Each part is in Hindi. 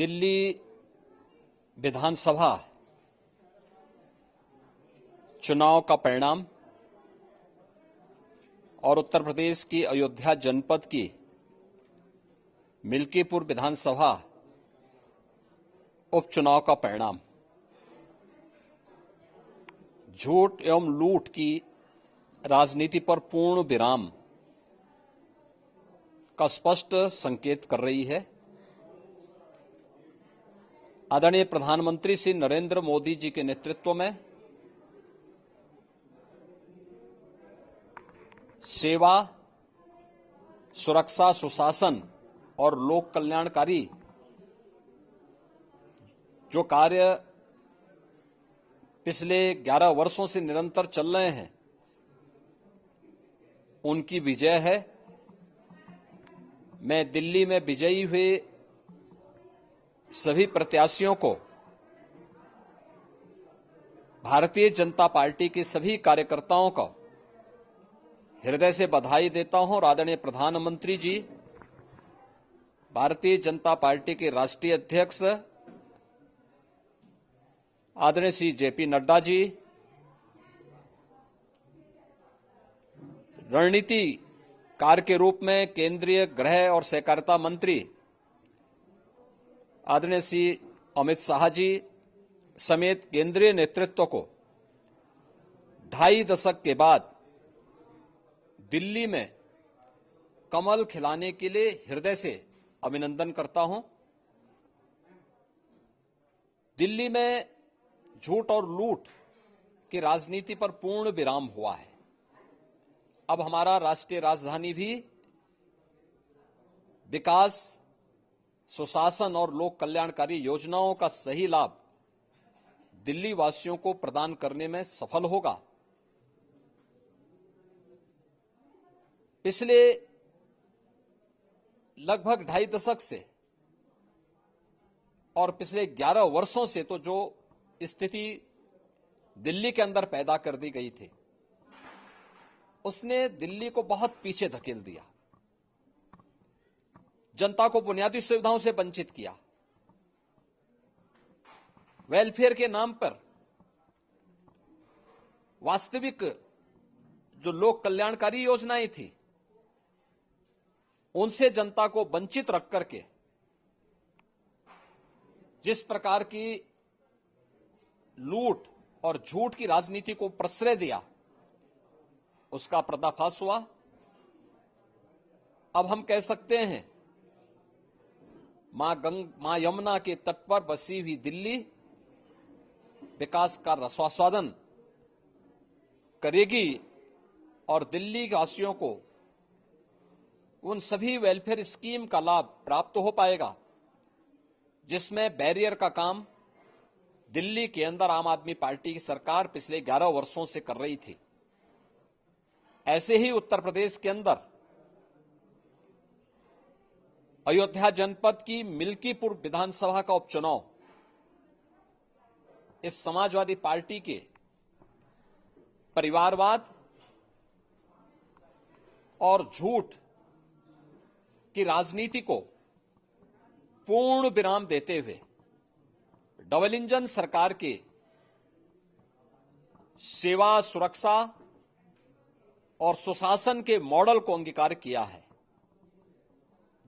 दिल्ली विधानसभा चुनाव का परिणाम और उत्तर प्रदेश की अयोध्या जनपद की मिल्कीपुर विधानसभा उपचुनाव का परिणाम झूठ एवं लूट की राजनीति पर पूर्ण विराम का स्पष्ट संकेत कर रही है। आदरणीय प्रधानमंत्री श्री नरेंद्र मोदी जी के नेतृत्व में सेवा, सुरक्षा, सुशासन और लोक कल्याणकारी जो कार्य पिछले 11 वर्षों से निरंतर चल रहे हैं, उनकी विजय है। मैं दिल्ली में विजयी हुए सभी प्रत्याशियों को, भारतीय जनता पार्टी के सभी कार्यकर्ताओं को हृदय से बधाई देता हूं और आदरणीय प्रधानमंत्री जी, भारतीय जनता पार्टी के राष्ट्रीय अध्यक्ष आदरणीय श्री जेपी नड्डा जी, रणनीतिकार के रूप में केंद्रीय गृह और सहकारिता मंत्री आदरणीय श्री अमित शाह जी समेत केंद्रीय नेतृत्व को 2.5 दशक के बाद दिल्ली में कमल खिलाने के लिए हृदय से अभिनंदन करता हूं। दिल्ली में झूठ और लूट की राजनीति पर पूर्ण विराम हुआ है। अब हमारा राष्ट्रीय राजधानी भी विकास, सुशासन और लोक कल्याणकारी योजनाओं का सही लाभ दिल्ली वासियों को प्रदान करने में सफल होगा। पिछले लगभग 2.5 दशक से और पिछले 11 वर्षों से तो जो स्थिति दिल्ली के अंदर पैदा कर दी गई थी, उसने दिल्ली को बहुत पीछे धकेल दिया, जनता को बुनियादी सुविधाओं से वंचित किया। वेलफेयर के नाम पर वास्तविक जो लोक कल्याणकारी योजनाएं थी, उनसे जनता को वंचित रख करके जिस प्रकार की लूट और झूठ की राजनीति को प्रश्रय दिया, उसका पर्दाफाश हुआ। अब हम कह सकते हैं मां यमुना के तट पर बसी हुई दिल्ली विकास का रसास्वादन करेगी और दिल्ली वासियों को उन सभी वेलफेयर स्कीम का लाभ प्राप्त हो पाएगा जिसमें बैरियर का काम दिल्ली के अंदर आम आदमी पार्टी की सरकार पिछले 11 वर्षों से कर रही थी। ऐसे ही उत्तर प्रदेश के अंदर अयोध्या जनपद की मिल्कीपुर विधानसभा का उपचुनाव इस समाजवादी पार्टी के परिवारवाद और झूठ की राजनीति को पूर्ण विराम देते हुए डबल इंजन सरकार के सेवा, सुरक्षा और सुशासन के मॉडल को अंगीकार किया है।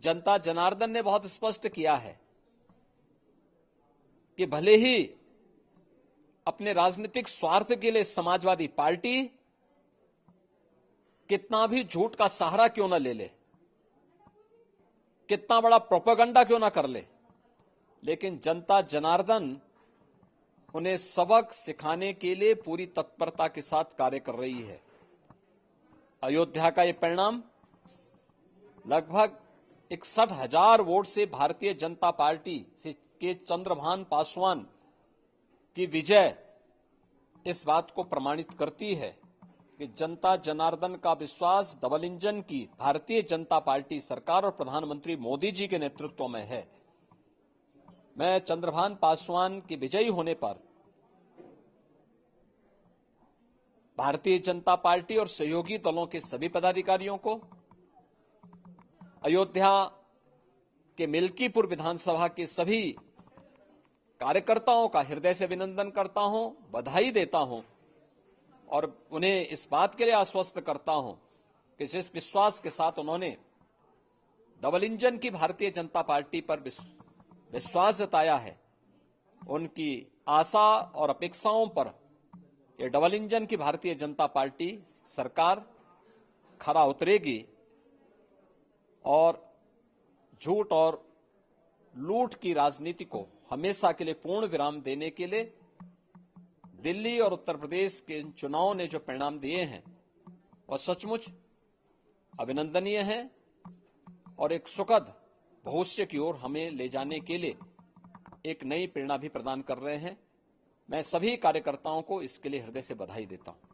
जनता जनार्दन ने बहुत स्पष्ट किया है कि भले ही अपने राजनीतिक स्वार्थ के लिए समाजवादी पार्टी कितना भी झूठ का सहारा क्यों न ले ले, कितना बड़ा प्रोपेगेंडा क्यों ना कर ले, लेकिन जनता जनार्दन उन्हें सबक सिखाने के लिए पूरी तत्परता के साथ कार्य कर रही है। अयोध्या का यह परिणाम लगभग 61,000 वोट से भारतीय जनता पार्टी के चंद्रभान पासवान की विजय इस बात को प्रमाणित करती है कि जनता जनार्दन का विश्वास डबल इंजन की भारतीय जनता पार्टी सरकार और प्रधानमंत्री मोदी जी के नेतृत्व में है। मैं चंद्रभान पासवान के विजयी होने पर भारतीय जनता पार्टी और सहयोगी दलों के सभी पदाधिकारियों को, अयोध्या कि मिल्कीपुर विधानसभा के सभी कार्यकर्ताओं का हृदय से अभिनंदन करता हूं, बधाई देता हूं और उन्हें इस बात के लिए आश्वस्त करता हूं कि जिस विश्वास के साथ उन्होंने डबल इंजन की भारतीय जनता पार्टी पर विश्वास जताया है, उनकी आशा और अपेक्षाओं पर ये डबल इंजन की भारतीय जनता पार्टी सरकार खरा उतरेगी और झूठ और लूट की राजनीति को हमेशा के लिए पूर्ण विराम देने के लिए दिल्ली और उत्तर प्रदेश के चुनावों ने जो परिणाम दिए हैं वह सचमुच अभिनंदनीय है और एक सुखद भविष्य की ओर हमें ले जाने के लिए एक नई प्रेरणा भी प्रदान कर रहे हैं। मैं सभी कार्यकर्ताओं को इसके लिए हृदय से बधाई देता हूं।